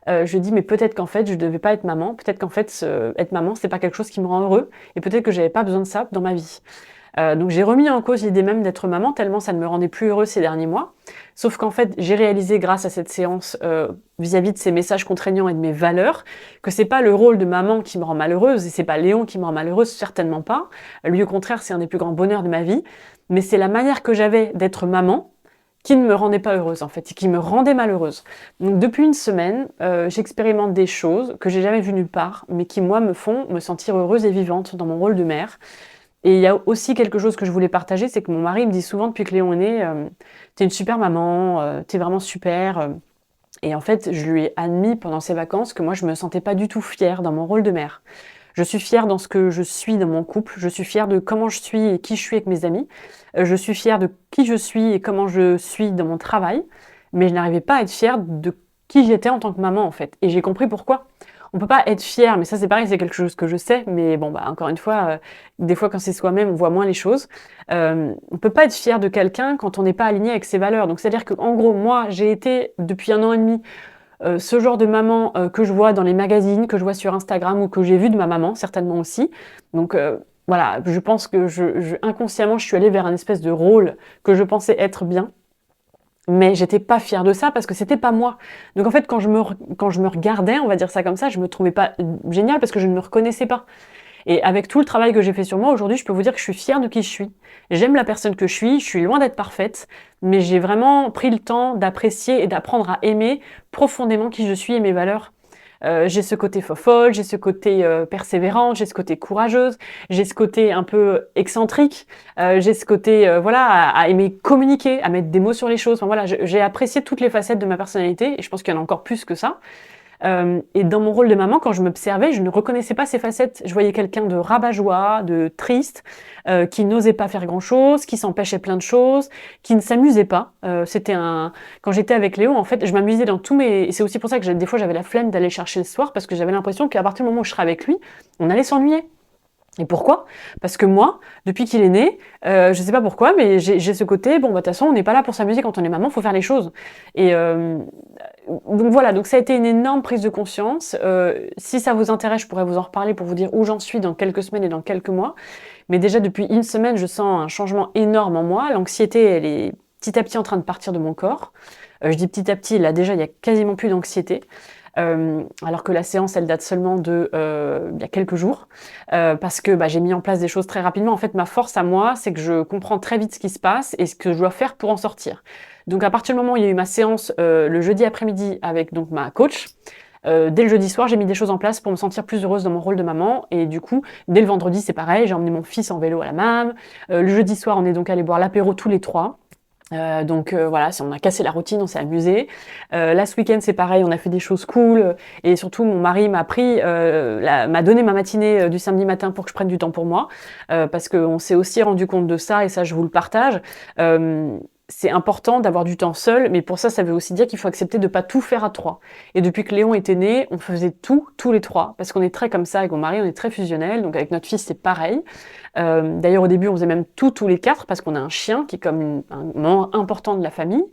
je dis mais peut-être qu'en fait je devais pas être maman, peut-être qu'en fait être maman c'est pas quelque chose qui me rend heureux, et peut-être que j'avais pas besoin de ça dans ma vie. Donc j'ai remis en cause l'idée même d'être maman, tellement ça ne me rendait plus heureuse ces derniers mois. Sauf qu'en fait, j'ai réalisé grâce à cette séance, vis-à-vis de ces messages contraignants et de mes valeurs, que c'est pas le rôle de maman qui me rend malheureuse, et c'est pas Léon qui me rend malheureuse, certainement pas. Lui, au contraire, c'est un des plus grands bonheurs de ma vie. Mais c'est la manière que j'avais d'être maman qui ne me rendait pas heureuse, en fait, et qui me rendait malheureuse. Donc depuis une semaine, j'expérimente des choses que j'ai jamais vues nulle part, mais qui, moi, me font me sentir heureuse et vivante dans mon rôle de mère. Et il y a aussi quelque chose que je voulais partager, c'est que mon mari me dit souvent depuis que Léon est né, t'es une super maman, t'es vraiment super. Et en fait, je lui ai admis pendant ces vacances que moi, je me sentais pas du tout fière dans mon rôle de mère. Je suis fière dans ce que je suis dans mon couple, je suis fière de comment je suis et qui je suis avec mes amis, je suis fière de qui je suis et comment je suis dans mon travail, mais je n'arrivais pas à être fière de qui j'étais en tant que maman, en fait. Et j'ai compris pourquoi. on peut pas être fier, mais ça c'est pareil, c'est quelque chose que je sais, mais bon, bah, encore une fois, des fois quand c'est soi-même, on voit moins les choses. On peut pas être fier de quelqu'un quand on n'est pas aligné avec ses valeurs. Donc c'est-à-dire qu'en gros, moi, j'ai été depuis 1 an et demi ce genre de maman que je vois dans les magazines, que je vois sur Instagram ou que j'ai vu de ma maman, certainement aussi. Donc voilà, je pense que inconsciemment, je suis allée vers un espèce de rôle que je pensais être bien. Mais j'étais pas fière de ça parce que c'était pas moi. Donc en fait, quand je me regardais, on va dire ça comme ça, je me trouvais pas géniale parce que je ne me reconnaissais pas. Et avec tout le travail que j'ai fait sur moi, aujourd'hui, je peux vous dire que je suis fière de qui je suis. J'aime la personne que je suis loin d'être parfaite, mais j'ai vraiment pris le temps d'apprécier et d'apprendre à aimer profondément qui je suis et mes valeurs. J'ai ce côté fofolle, j'ai ce côté persévérante, j'ai ce côté courageuse, j'ai ce côté un peu excentrique, j'ai ce côté voilà à aimer communiquer, à mettre des mots sur les choses. Enfin voilà, j'ai apprécié toutes les facettes de ma personnalité et je pense qu'il y en a encore plus que ça. Et dans mon rôle de maman, quand je m'observais, je ne reconnaissais pas ces facettes. Je voyais quelqu'un de rabat-joie, de triste, qui n'osait pas faire grand-chose, qui s'empêchait plein de choses, qui ne s'amusait pas. Quand j'étais avec Léo, en fait, je m'amusais dans tous mes... C'est aussi pour ça que des fois, j'avais la flemme d'aller chercher le soir, parce que j'avais l'impression qu'à partir du moment où je serais avec lui, on allait s'ennuyer. Et pourquoi? Parce que moi, depuis qu'il est né, je sais pas pourquoi, mais j'ai ce côté, bon, bah, de toute façon, on n'est pas là pour s'amuser quand on est maman, faut faire les choses. Et donc voilà, donc ça a été une énorme prise de conscience. Si ça vous intéresse, je pourrais vous en reparler pour vous dire où j'en suis dans quelques semaines et dans quelques mois. Mais déjà, depuis 1 semaine, je sens un changement énorme en moi. L'anxiété, elle est petit à petit en train de partir de mon corps. Je dis petit à petit, là déjà, il y a quasiment plus d'anxiété. Alors que la séance, elle date seulement il y a quelques jours, parce que j'ai mis en place des choses très rapidement. En fait, ma force à moi, c'est que je comprends très vite ce qui se passe et ce que je dois faire pour en sortir. Donc à partir du moment où il y a eu ma séance le jeudi après-midi avec donc ma coach, dès le jeudi soir, j'ai mis des choses en place pour me sentir plus heureuse dans mon rôle de maman. Et du coup, dès le vendredi, c'est pareil, j'ai emmené mon fils en vélo à la MAM. Le jeudi soir, on est donc allé boire l'apéro tous les trois. Voilà, on a cassé la routine, on s'est amusé. Là, ce week-end, c'est pareil, on a fait des choses cool. Et surtout, mon mari m'a donné ma matinée du samedi matin pour que je prenne du temps pour moi. Parce qu'on s'est aussi rendu compte de ça, et ça, je vous le partage. C'est important d'avoir du temps seul, mais pour ça, ça veut aussi dire qu'il faut accepter de pas tout faire à trois. Et depuis que Léon était né, on faisait tout, tous les trois, parce qu'on est très comme ça avec mon mari, on est très fusionnels, donc avec notre fils, c'est pareil. D'ailleurs, au début, on faisait même tout, tous les quatre, parce qu'on a un chien qui est comme un membre important de la famille.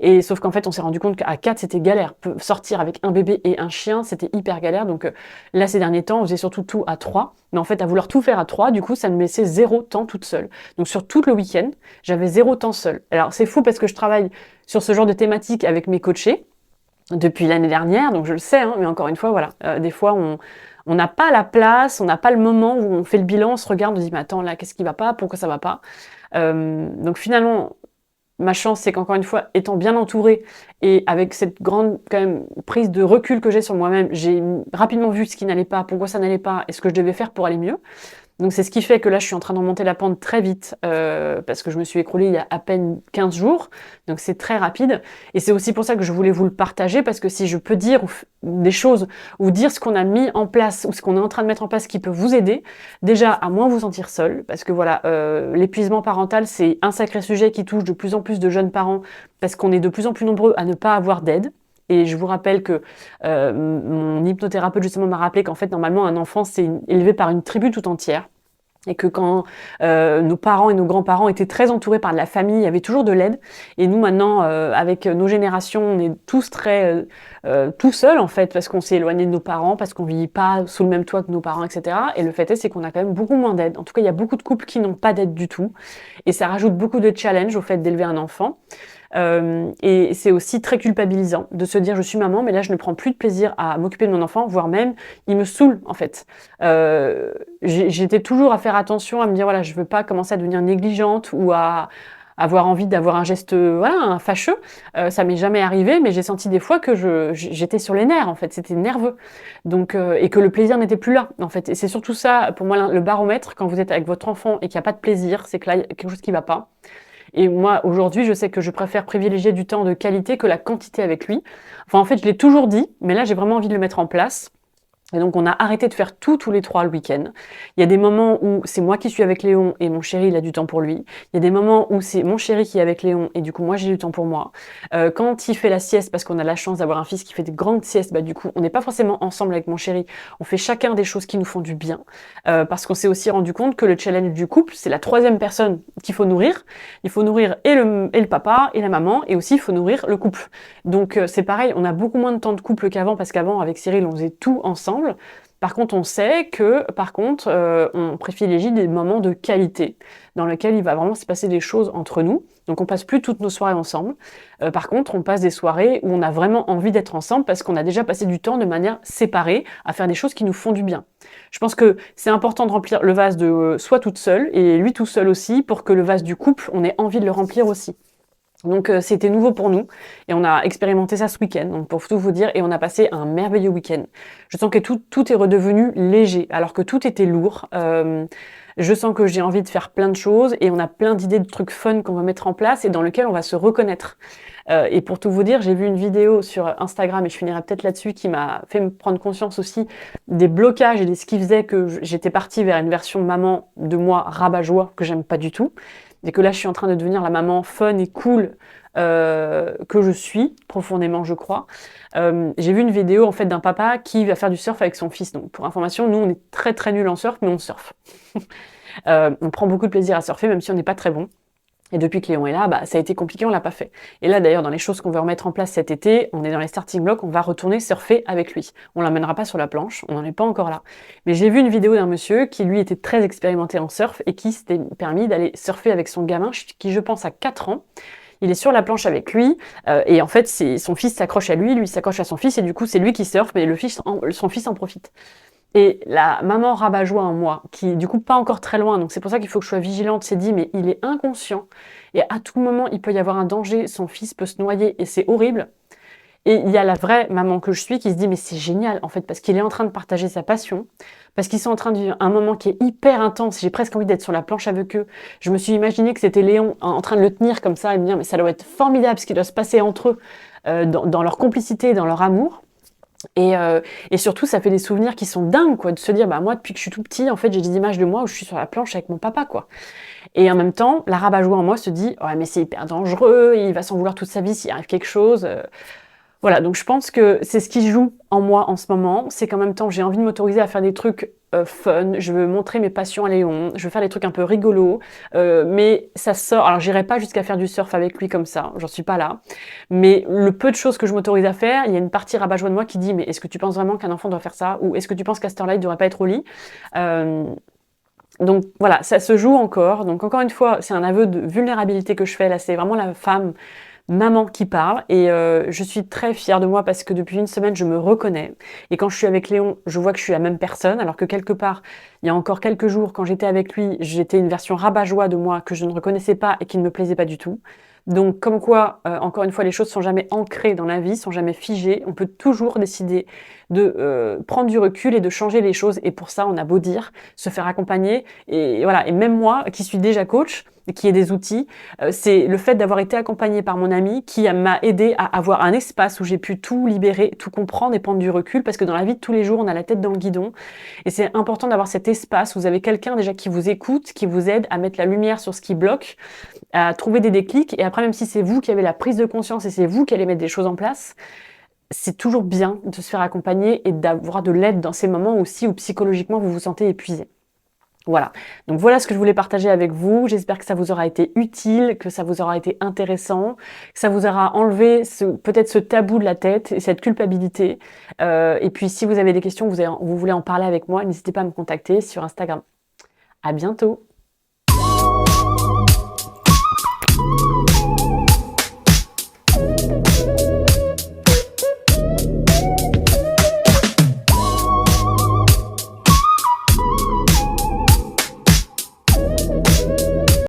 Et sauf qu'en fait, on s'est rendu compte qu'à 4, c'était galère. Sortir avec un bébé et un chien, c'était hyper galère. Donc là, ces derniers temps, on faisait surtout tout à 3. Mais en fait, à vouloir tout faire à 3, du coup, ça me laissait 0 temps toute seule. Donc sur tout le week-end, j'avais 0 temps seule. Alors c'est fou parce que je travaille sur ce genre de thématique avec mes coachés depuis l'année dernière, donc je le sais, hein, mais encore une fois, voilà, des fois, on n'a pas la place, on n'a pas le moment où on fait le bilan, on se regarde, on se dit, mais attends, là, qu'est-ce qui va pas? Pourquoi ça va pas? Donc finalement, ma chance, c'est qu'encore une fois, étant bien entourée et avec cette grande quand même prise de recul que j'ai sur moi-même, j'ai rapidement vu ce qui n'allait pas, pourquoi ça n'allait pas et ce que je devais faire pour aller mieux. Donc c'est ce qui fait que là, je suis en train de remonter la pente très vite parce que je me suis écroulée il y a à peine 15 jours. Donc c'est très rapide. Et c'est aussi pour ça que je voulais vous le partager parce que si je peux dire des choses ou dire ce qu'on a mis en place ou ce qu'on est en train de mettre en place qui peut vous aider, déjà à moins vous sentir seul. Parce que voilà, l'épuisement parental, c'est un sacré sujet qui touche de plus en plus de jeunes parents parce qu'on est de plus en plus nombreux à ne pas avoir d'aide. Et je vous rappelle que mon hypnothérapeute justement m'a rappelé qu'en fait normalement un enfant c'est élevé par une tribu tout entière et que quand nos parents et nos grands-parents étaient très entourés par la famille, il y avait toujours de l'aide. Et nous maintenant avec nos générations, on est tous très tout seuls en fait parce qu'on s'est éloigné de nos parents, parce qu'on vit pas sous le même toit que nos parents, etc. Et le fait est c'est qu'on a quand même beaucoup moins d'aide. En tout cas, il y a beaucoup de couples qui n'ont pas d'aide du tout et ça rajoute beaucoup de challenge au fait d'élever un enfant. Et c'est aussi très culpabilisant de se dire je suis maman mais là je ne prends plus de plaisir à m'occuper de mon enfant, voire même il me saoule en fait. J'étais toujours à faire attention, à me dire voilà je veux pas commencer à devenir négligente ou à avoir envie d'avoir un geste un fâcheux. Ça m'est jamais arrivé mais j'ai senti des fois que j'étais sur les nerfs en fait, c'était nerveux. Donc et que le plaisir n'était plus là en fait. Et c'est surtout ça pour moi le baromètre quand vous êtes avec votre enfant et qu'il n'y a pas de plaisir, c'est que là il y a quelque chose qui va pas. Et moi, aujourd'hui, je sais que je préfère privilégier du temps de qualité que la quantité avec lui. Enfin, en fait, je l'ai toujours dit, mais là, j'ai vraiment envie de le mettre en place. Et donc, on a arrêté de faire tout tous les 3 le week-end. Il y a des moments où c'est moi qui suis avec Léon et mon chéri, il a du temps pour lui. Il y a des moments où c'est mon chéri qui est avec Léon et du coup, moi, j'ai du temps pour moi. Quand il fait la sieste, parce qu'on a la chance d'avoir un fils qui fait des grandes siestes, bah, du coup, on n'est pas forcément ensemble avec mon chéri. On fait chacun des choses qui nous font du bien. Parce qu'on s'est aussi rendu compte que le challenge du couple, c'est la 3e personne qu'il faut nourrir. Il faut nourrir et le papa et la maman, et aussi il faut nourrir le couple. Donc, c'est pareil, on a beaucoup moins de temps de couple qu'avant, parce qu'avant, avec Cyril, on faisait tout ensemble. Par contre, on sait que, on privilégie des moments de qualité dans lesquels il va vraiment se passer des choses entre nous. Donc, on passe plus toutes nos soirées ensemble. Par contre, on passe des soirées où on a vraiment envie d'être ensemble parce qu'on a déjà passé du temps de manière séparée à faire des choses qui nous font du bien. Je pense que c'est important de remplir le vase de soi toute seule et lui tout seul aussi pour que le vase du couple, on ait envie de le remplir aussi. Donc c'était nouveau pour nous et on a expérimenté ça ce week-end, donc pour tout vous dire, et on a passé un merveilleux week-end. Je sens que tout est redevenu léger, alors que tout était lourd. Je sens que j'ai envie de faire plein de choses et on a plein d'idées de trucs fun qu'on va mettre en place et dans lesquels on va se reconnaître. Et pour tout vous dire, j'ai vu une vidéo sur Instagram, et je finirai peut-être là-dessus, qui m'a fait me prendre conscience aussi des blocages et de ce qui faisait que j'étais partie vers une version maman de moi rabat-joie que j'aime pas du tout. Et que là, je suis en train de devenir la maman fun et cool que je suis profondément, je crois. J'ai vu une vidéo en fait d'un papa qui va faire du surf avec son fils. Donc, pour information, nous, on est très très nuls en surf, mais on surfe. On prend beaucoup de plaisir à surfer, même si on n'est pas très bon. Et depuis que Léon est là, bah, ça a été compliqué, on l'a pas fait. Et là, d'ailleurs, dans les choses qu'on veut remettre en place cet été, on est dans les starting blocks, on va retourner surfer avec lui. On l'emmènera pas sur la planche, on n'en est pas encore là. Mais j'ai vu une vidéo d'un monsieur qui, lui, était très expérimenté en surf et qui s'était permis d'aller surfer avec son gamin, qui, je pense, a 4 ans. Il est sur la planche avec lui, et en fait, son fils s'accroche à lui s'accroche à son fils, et du coup, c'est lui qui surfe, mais son fils en profite. Et la maman rabat-joie en moi, qui du coup pas encore très loin, donc c'est pour ça qu'il faut que je sois vigilante, s'est dit mais il est inconscient et à tout moment il peut y avoir un danger, son fils peut se noyer et c'est horrible. Et il y a la vraie maman que je suis qui se dit mais c'est génial en fait parce qu'il est en train de partager sa passion, parce qu'ils sont en train de vivre un moment qui est hyper intense, j'ai presque envie d'être sur la planche avec eux. Je me suis imaginé que c'était Léon en train de le tenir comme ça et me dire mais ça doit être formidable ce qui doit se passer entre eux dans leur complicité, dans leur amour. Et surtout, ça fait des souvenirs qui sont dingues, quoi, de se dire, bah moi, depuis que je suis tout petit, en fait, j'ai des images de moi où je suis sur la planche avec mon papa, quoi. Et en même temps, la rabat-joie en moi se dit, ouais, mais c'est hyper dangereux, il va s'en vouloir toute sa vie s'il arrive quelque chose. Voilà, donc je pense que c'est ce qui joue en moi en ce moment, c'est qu'en même temps, j'ai envie de m'autoriser à faire des trucs fun, je veux montrer mes passions à Léon, je veux faire des trucs un peu rigolos, mais ça sort. Alors, j'irai pas jusqu'à faire du surf avec lui comme ça, j'en suis pas là. Mais le peu de choses que je m'autorise à faire, il y a une partie rabat-joie de moi qui dit, mais est-ce que tu penses vraiment qu'un enfant doit faire ça? Ou est-ce que tu penses qu'à cette heure-là, il devrait pas être au lit? Euh, donc voilà, ça se joue encore. Donc encore une fois, c'est un aveu de vulnérabilité que je fais. Là, c'est vraiment la femme maman qui parle et je suis très fière de moi parce que depuis une semaine, je me reconnais. Et quand je suis avec Léon, je vois que je suis la même personne, alors que quelque part, il y a encore quelques jours, quand j'étais avec lui, j'étais une version rabat-joie de moi que je ne reconnaissais pas et qui ne me plaisait pas du tout. Donc, comme quoi, encore une fois, les choses sont jamais ancrées dans la vie, sont jamais figées. On peut toujours décider de prendre du recul et de changer les choses. Et pour ça, on a beau dire, se faire accompagner. Et voilà. Et même moi, qui suis déjà coach, qui ai des outils, c'est le fait d'avoir été accompagnée par mon ami qui m'a aidé à avoir un espace où j'ai pu tout libérer, tout comprendre et prendre du recul. Parce que dans la vie de tous les jours, on a la tête dans le guidon. Et c'est important d'avoir cet espace où vous avez quelqu'un déjà qui vous écoute, qui vous aide à mettre la lumière sur ce qui bloque, à trouver des déclics. Et après, même si c'est vous qui avez la prise de conscience et c'est vous qui allez mettre des choses en place, c'est toujours bien de se faire accompagner et d'avoir de l'aide dans ces moments aussi où psychologiquement vous vous sentez épuisé. Voilà. Donc voilà ce que je voulais partager avec vous. J'espère que ça vous aura été utile, que ça vous aura été intéressant, que ça vous aura enlevé peut-être ce tabou de la tête et cette culpabilité. Et puis si vous avez des questions, vous voulez en parler avec moi, n'hésitez pas à me contacter sur Instagram. À bientôt.